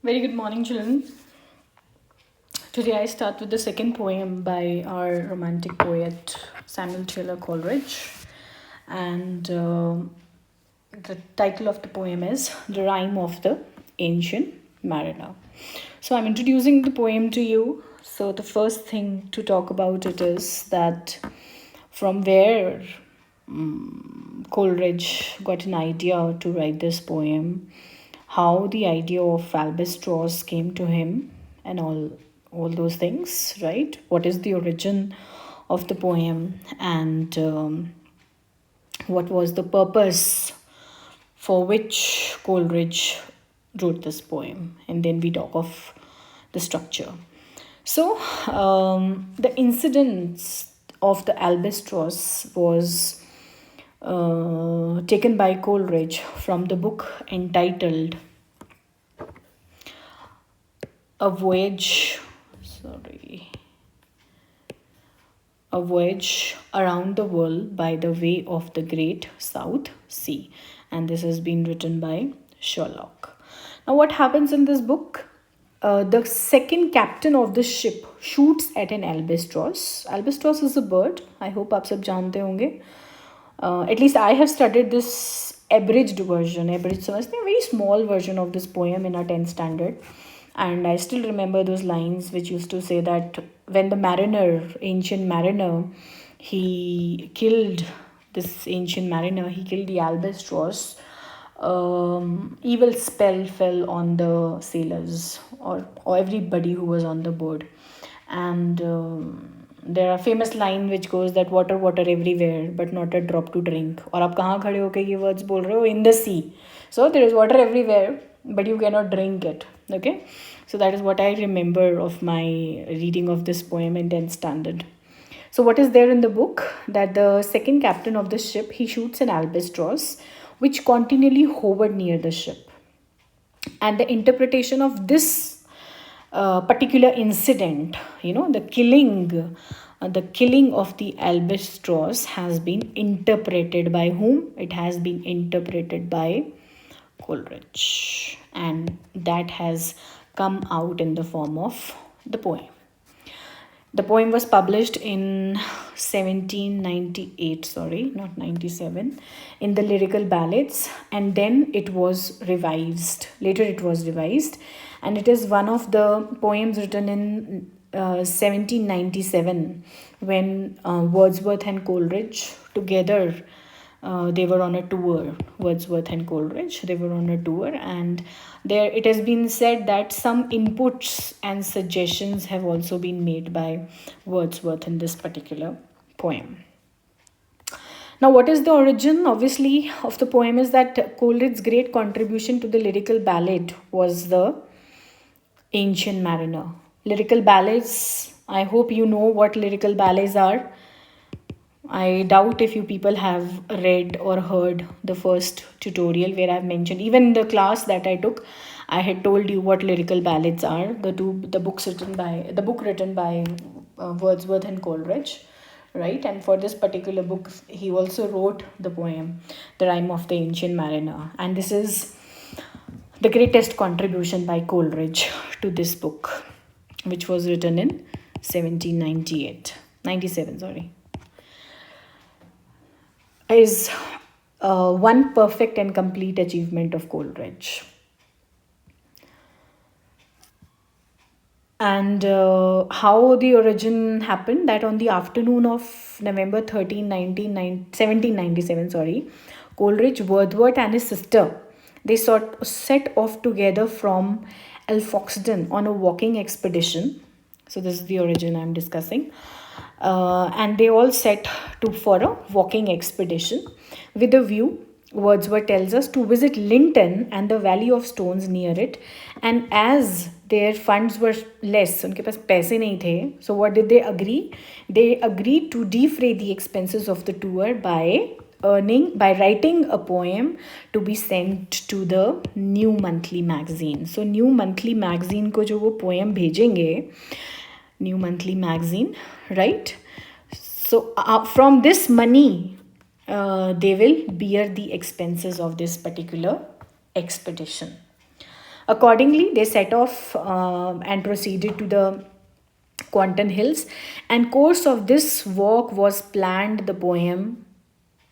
Very good morning, children. Today I start with the second poem by our romantic poet Samuel Taylor Coleridge. And the title of the poem is The Rime of the Ancient Mariner. So I'm introducing the poem to you. So the first thing to talk about it is that from where Coleridge got an idea to write this poem, how the idea of albatross came to him, and all those things, right? What is the origin of the poem, and what was the purpose for which Coleridge wrote this poem, and then we talk of the structure. So, the incidents of the albatross was taken by Coleridge from the book entitled A Voyage, A Voyage Around the World by the Way of the Great South Sea. And this has been written by Sherlock. Now, what happens in this book? The second captain of the ship shoots at an albatross. Albatross is a bird. I hope आप सब जानते होंगे. At least I have studied this abridged version. Abridged समझते हैं, very small version of this poem in our 10th standard. And I still remember those lines which used to say that when the ancient mariner, he killed the albatross. Evil spell fell on the sailors or everybody who was on the board. And there are famous line which goes that water everywhere but not a drop to drink. और आप कहाँ खड़े होके ये words बोल रहे हो? In the sea. So there is water everywhere but you cannot drink it. Okay, so that is what I remember of my reading of this poem in 10th standard. So what is there in the book? That the second captain of the ship, he shoots an albatross which continually hovered near the ship. And the interpretation of this particular incident, the killing of the albatross has been interpreted by whom? It has been interpreted by Coleridge, and that has come out in the form of the poem. The poem was published in 1798, not 97, in the Lyrical Ballads, and then it was revised. Later it was revised, and it is one of the poems written in 1797 when Wordsworth and Coleridge together, they were on a tour. Wordsworth and Coleridge, they were on a tour, and there it has been said that some inputs and suggestions have also been made by Wordsworth in this particular poem. Now, what is the origin, obviously, of the poem is that Coleridge's great contribution to the lyrical ballad was the Ancient Mariner. Lyrical ballads, I hope you know what lyrical ballads are. I doubt if you people have read or heard the first tutorial where I've mentioned, even the class that I took, I had told you what lyrical ballads are. The book written by Wordsworth and Coleridge, right? And for this particular book, he also wrote the poem, The Rime of the Ancient Mariner. And this is the greatest contribution by Coleridge to this book, which was written in 97, is one perfect and complete achievement of Coleridge. And how the origin happened, that on the afternoon of November 13, 1797, Coleridge, Wordsworth and his sister, they set off together from Alfoxden on a walking expedition. So this is the origin I'm discussing. And they all set for a walking expedition with a view, Wordsworth tells us, to visit Linton and the Valley of Stones near it. And as their funds were less, उनके पास पैसे नहीं थे, so what did they agree? They agreed to defray the expenses of the tour by writing a poem to be sent to the New Monthly magazine. So New Monthly magazine को जो वो poem भेजेंगे, New Monthly magazine, right? So from this money, they will bear the expenses of this particular expedition. Accordingly, they set off and proceeded to the Quanton Hills, and course of this walk was planned the poem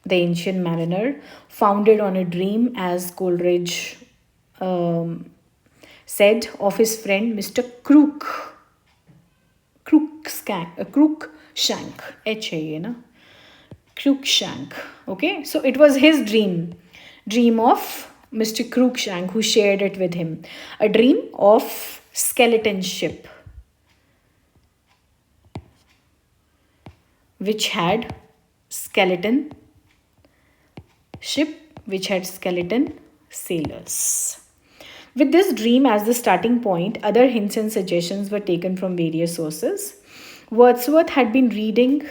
The Ancient Mariner, founded on a dream, as Coleridge um, said of his friend Mr. Crookshank, H-A, na? Crookshank. Okay, so it was his dream of Mr. Crookshank, who shared it with him. A dream of skeleton ship, which had skeleton which had skeleton sailors. With this dream as the starting point, other hints and suggestions were taken from various sources. Wordsworth had been reading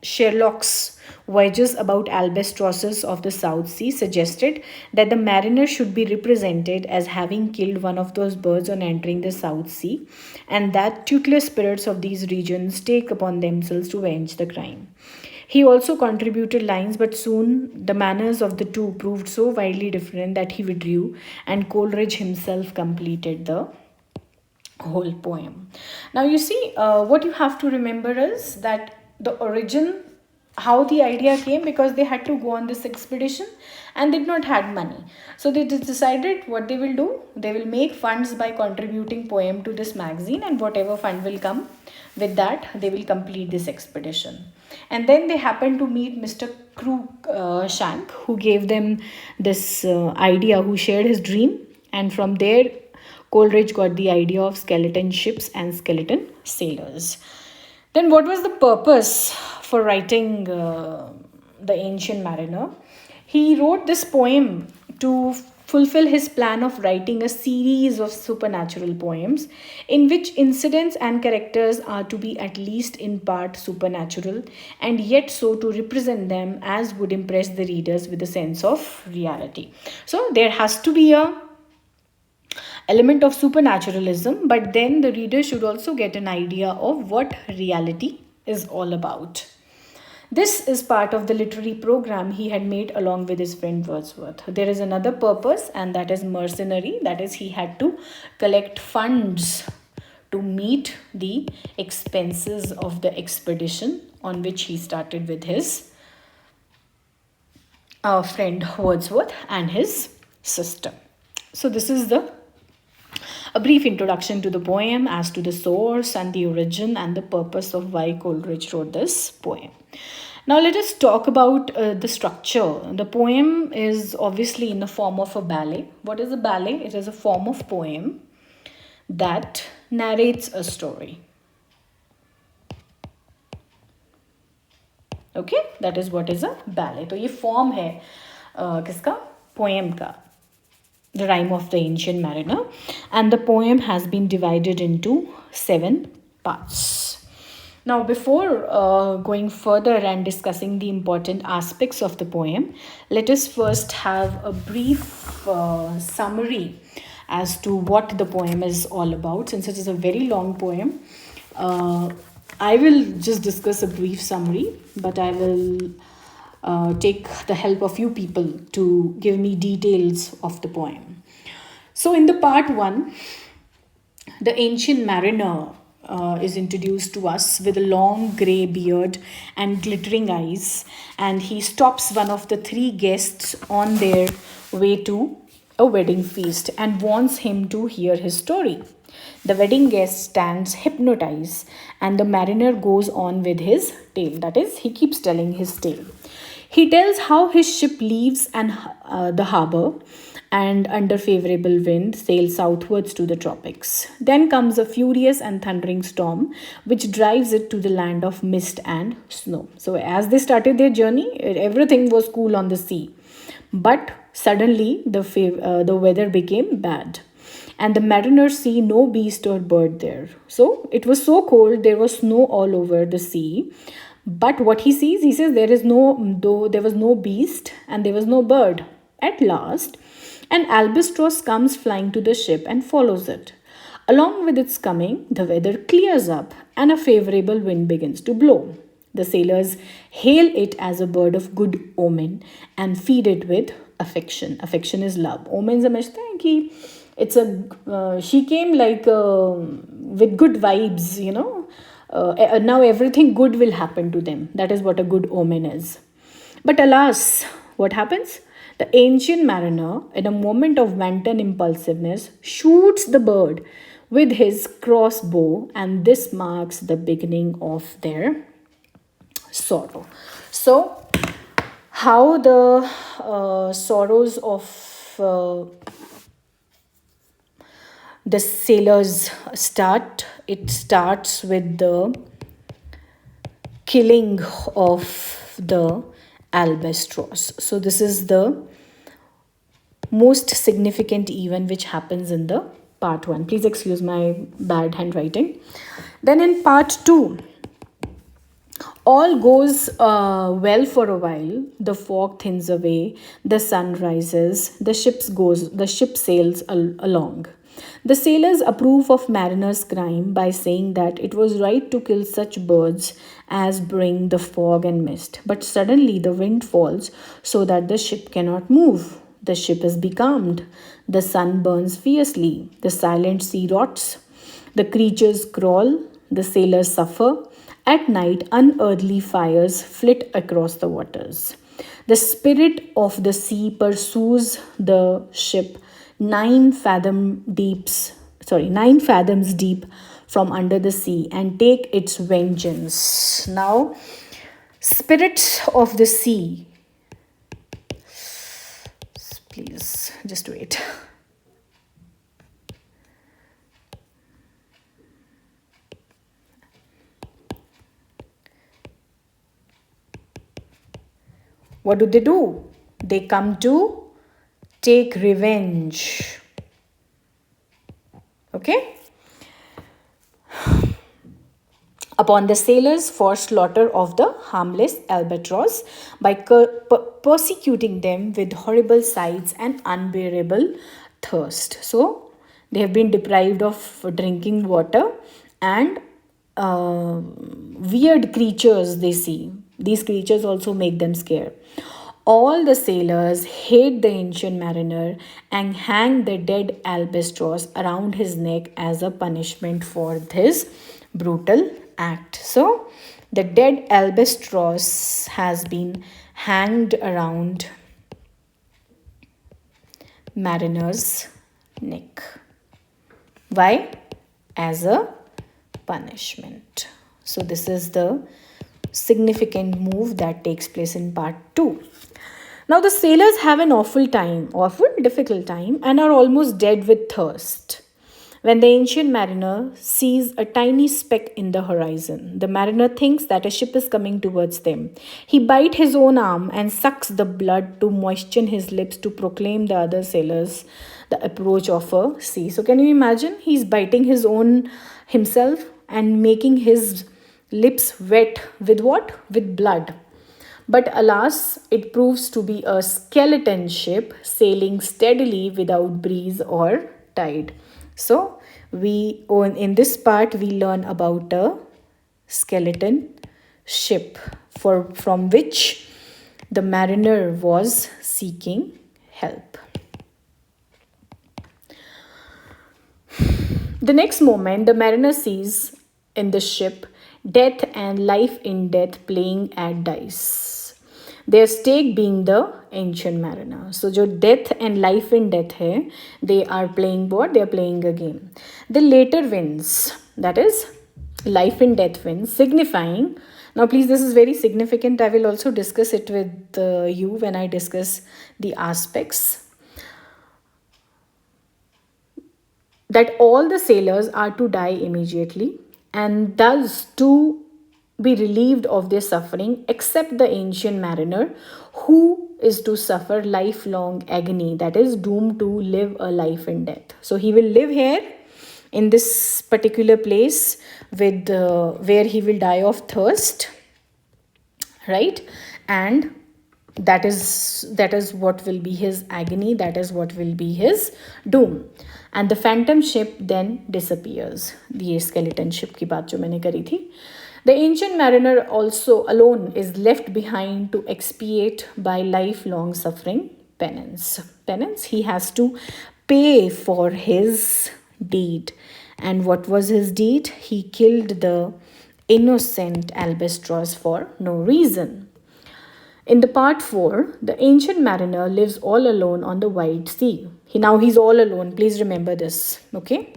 Sherlock's voyages about albatrosses of the South Sea, suggested that the mariner should be represented as having killed one of those birds on entering the South Sea, and that tutelar spirits of these regions take upon themselves to avenge the crime. He also contributed lines, but soon the manners of the two proved so widely different that he withdrew, and Coleridge himself completed the whole poem. Now, you see, what you have to remember is that the origin, how the idea came, because they had to go on this expedition and did not had money. So they just decided what they will do. They will make funds by contributing poem to this magazine, and whatever fund will come with that, they will complete this expedition. And then they happened to meet Mr. Crookshank, who gave them this idea, who shared his dream, and from there Coleridge got the idea of skeleton ships and skeleton sailors. Then, what was the purpose for writing The Ancient Mariner? He wrote this poem to fulfill his plan of writing a series of supernatural poems in which incidents and characters are to be at least in part supernatural, and yet so to represent them as would impress the readers with a sense of reality. So, there has to be a element of supernaturalism, but then the reader should also get an idea of what reality is all about. This is part of the literary program he had made along with his friend Wordsworth. There is another purpose, and that is mercenary. That is, he had to collect funds to meet the expenses of the expedition on which he started with his friend Wordsworth and his sister. So, this is a brief introduction to the poem as to the source and the origin and the purpose of why Coleridge wrote this poem. Now let us talk about the structure. The poem is obviously in the form of a ballet. What is a ballet? It is a form of poem that narrates a story. Okay, that is what is a ballet. तो ये form है किसका? Poem का. The Rime of the Ancient Mariner, and the poem has been divided into 7 parts. Now, before going further and discussing the important aspects of the poem, let us first have a brief summary as to what the poem is all about. Since it is a very long poem, I will just discuss a brief summary, but I will take the help of you people to give me details of the poem. So, in the part 1, the ancient mariner is introduced to us with a long grey beard and glittering eyes, and he stops one of the 3 guests on their way to a wedding feast and wants him to hear his story. The wedding guest stands hypnotized, and the mariner goes on with his tale. That is, he keeps telling his tale. He tells how his ship leaves the harbor and under favorable wind sails southwards to the tropics. Then comes a furious and thundering storm which drives it to the land of mist and snow. So as they started their journey, everything was cool on the sea. But suddenly the weather became bad, and the mariners see no beast or bird there. So it was so cold, there was snow all over the sea. But what he sees, he says there was no beast and there was no bird. At last, an albatross comes flying to the ship and follows it. Along with its coming, the weather clears up and a favorable wind begins to blow. The sailors hail it as a bird of good omen and feed it with affection. Affection is love. Omen समझते हैं कि It's a she came like with good vibes, now everything good will happen to them. That is what a good omen is. But alas, what happens? The ancient mariner, in a moment of wanton impulsiveness, shoots the bird with his crossbow, and this marks the beginning of their sorrow. So, how the sorrows of the sailors start? It starts with the killing of the albatross. So, this is the most significant event which happens in the part 1. Please excuse my bad handwriting. Then in part 2, all goes well for a while. The fog thins away, the sun rises, the ship sails along. The sailors approve of mariner's crime by saying that it was right to kill such birds as bring the fog and mist. But suddenly the wind falls so that the ship cannot move. The ship is becalmed. The sun burns fiercely. The silent sea rots. The creatures crawl. The sailors suffer. At night, unearthly fires flit across the waters. The spirit of the sea pursues the ship 9 fathoms deep from under the sea and take its vengeance. Now, spirits of the sea. Please, just wait. What do? They come to take revenge. Okay? Upon the sailors for slaughter of the harmless albatross by persecuting them with horrible sights and unbearable thirst. So, they have been deprived of drinking water and weird creatures they see. These creatures also make them scared. All the sailors hate the ancient mariner and hang the dead albatross around his neck as a punishment for this brutal act. So, the dead albatross has been hanged around mariner's neck. Why? As a punishment. So, this is the significant move that takes place in part 2. Now, the sailors have an awful difficult time, and are almost dead with thirst. When the ancient mariner sees a tiny speck in the horizon, the mariner thinks that a ship is coming towards them. He bites his own arm and sucks the blood to moisten his lips to proclaim the other sailors the approach of a sea. So, can you imagine? He's biting his own himself and making his lips wet with what? With blood. But alas, it proves to be a skeleton ship sailing steadily without breeze or tide. So, in this part we learn about a skeleton ship from which the mariner was seeking help. The next moment, the mariner sees in the ship death and life in death playing at dice. Their stake being the ancient mariner. So, जो death and life in death है, they are playing what? They are playing a game. The later wins, that is, life in death wins, signifying. Now, please, this is very significant. I will also discuss it with you when I discuss the aspects. That all the sailors are to die immediately, and thus to be relieved of their suffering, except the ancient mariner, who is to suffer lifelong agony, that is, doomed to live a life in death. So he will live here in this particular place with where he will die of thirst, right? And that is what will be his agony, that is what will be his doom. And the phantom ship then disappears. The skeleton ship की बात जो मैंने करी थी. The ancient mariner also alone is left behind to expiate by lifelong suffering penance. He has to pay for his deed. And what was his deed? He killed the innocent albatross for no reason. In the part 4, the ancient mariner lives all alone on the wide sea. He's all alone. Please remember this. Okay?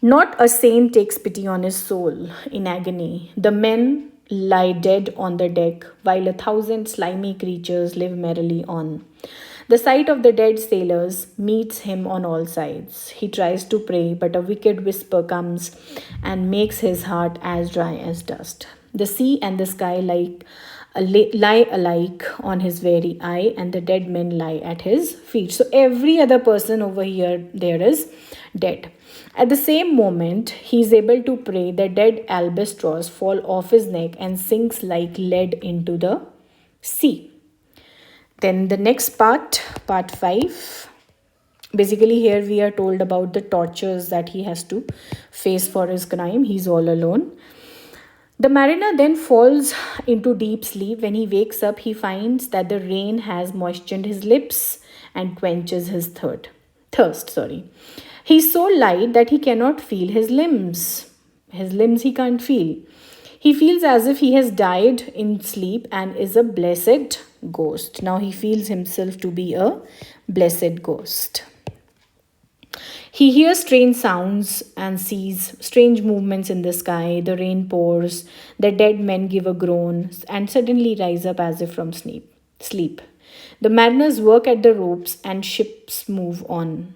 Not a saint takes pity on his soul in agony. The men lie dead on the deck, while 1,000 slimy creatures live merrily on. The sight of the dead sailors meets him on all sides. He tries to pray, but a wicked whisper comes and makes his heart as dry as dust. The sea and the sky lie alike on his very eye, and the dead men lie at his feet. So every other person over here there is dead. At the same moment, he is able to pray. The dead albatross fall off his neck and sinks like lead into the sea. Then the next part 5. Basically, here we are told about the tortures that he has to face for his crime. He's all alone. The mariner then falls into deep sleep. When he wakes up, he finds that the rain has moistened his lips and quenches his thirst. Sorry. He's so light that he cannot feel his limbs. His limbs he can't feel. He feels as if he has died in sleep and is a blessed ghost. Now he feels himself to be a blessed ghost. He hears strange sounds and sees strange movements in the sky. The rain pours, the dead men give a groan and suddenly rise up as if from sleep. The mariners work at the ropes and Ship moves on.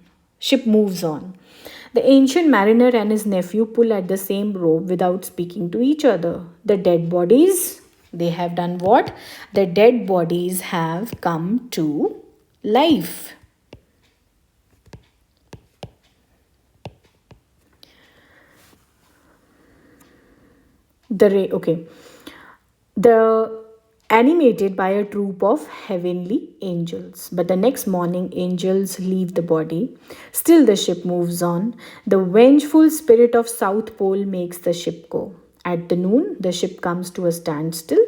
The ancient mariner and his nephew pull at the same rope without speaking to each other. The dead bodies, they have done what? The dead bodies have come to life. The animated by a troop of heavenly angels. But the next morning, angels leave the body. Still, the ship moves on. The vengeful spirit of South Pole makes the ship go. At the noon, the ship comes to a standstill.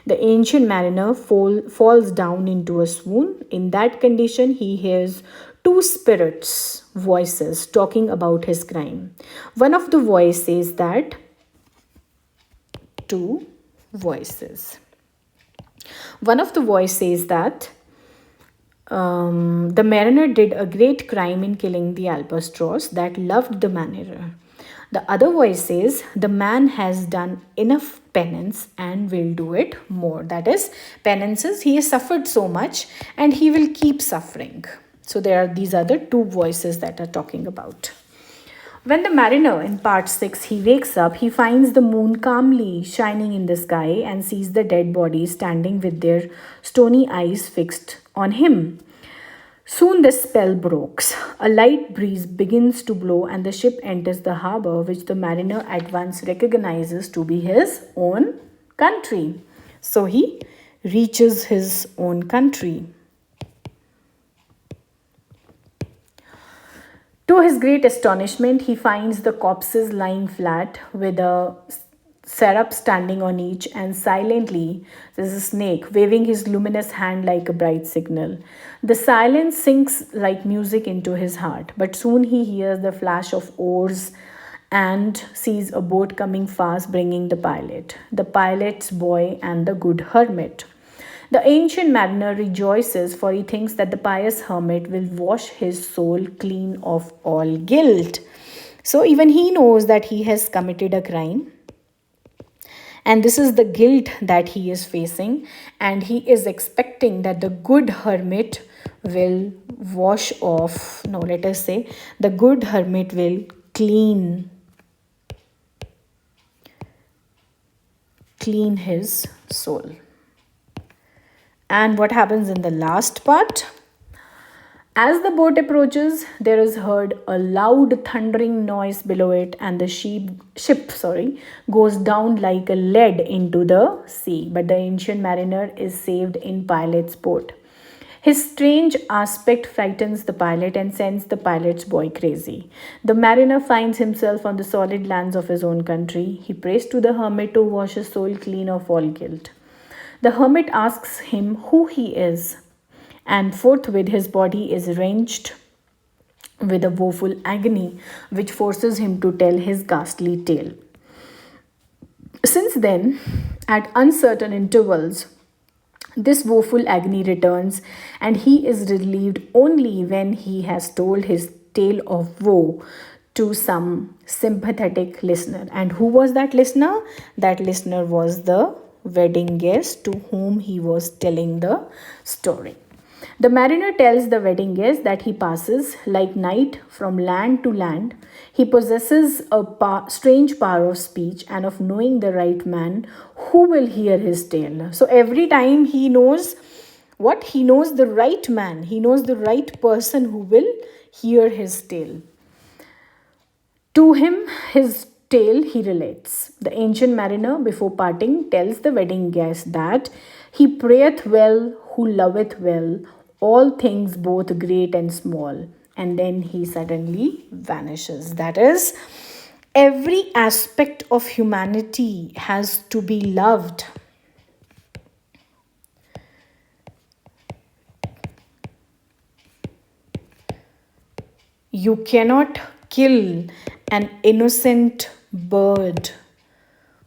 The ancient mariner falls down into a swoon. In that condition, he hears two spirits' voices talking about his crime. One of the voice says that two voices. One of the voice says that the mariner did a great crime in killing the albatross that loved the mariner. The other voice says the man has done enough penance and will do it more. That is, penances, he has suffered so much and he will keep suffering. So these are the two voices that are talking about. When the mariner in part 6 he wakes up, he finds the moon calmly shining in the sky and sees the dead bodies standing with their stony eyes fixed on him. Soon the spell breaks. A light breeze begins to blow and the ship enters the harbor, which the mariner at once recognizes to be his own country. So he reaches his own country. To his great astonishment, he finds the corpses lying flat with a seraph standing on each, and silently there's a snake waving his luminous hand like a bright signal. The silence sinks like music into his heart, but soon he hears the flash of oars and sees a boat coming fast bringing the pilot's boy, and the good hermit. The ancient mariner rejoices, for he thinks that the pious hermit will wash his soul clean of all guilt. So even he knows that he has committed a crime. And this is the guilt that he is facing. And he is expecting that the good hermit will wash off, no, let us say, the good hermit will clean his soul. And what happens in the last part? As the boat approaches, there is heard a loud thundering noise below it, and the ship goes down like a lead into the sea. But the ancient mariner is saved in pilot's boat. His strange aspect frightens the pilot and sends the pilot's boy crazy. The mariner finds himself on the solid lands of his own country. He prays to the hermit to wash his soul clean of all guilt. The hermit asks him who he is and forthwith his body is wrenched with a woeful agony, which forces him to tell his ghastly tale. Since then, at uncertain intervals, this woeful agony returns, and he is relieved only when he has told his tale of woe to some sympathetic listener. And who was that listener? That listener was the wedding guest to whom he was telling the story. The mariner tells the wedding guest that he passes like night from land to land. He possesses a strange power of speech and of knowing the right man who will hear his tale. So every time he knows what? He knows the right man, he knows the right person who will hear his tale. To him, his tale he relates. The ancient mariner, before parting, tells the wedding guest that he prayeth well who loveth well all things both great and small. And then he suddenly vanishes. That is, every aspect of humanity has to be loved. You cannot kill an innocent bird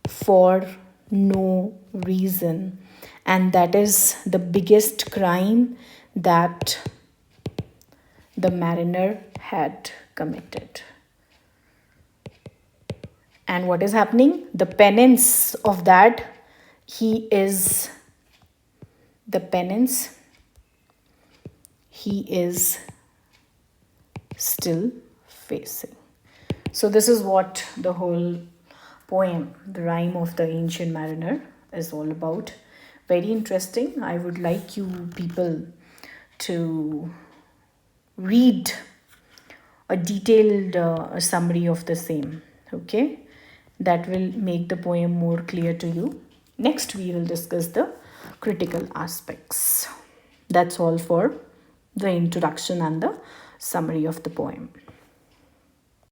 for no reason. And that is the biggest crime that the mariner had committed. And what is happening? The penance of that, the penance, he is still facing. So, this is what the whole poem, The Rime of the Ancient Mariner, is all about. Very interesting. I would like you people to read a detailed summary of the same. Okay, that will make the poem more clear to you. Next, we will discuss the critical aspects. That's all for the introduction and the summary of the poem.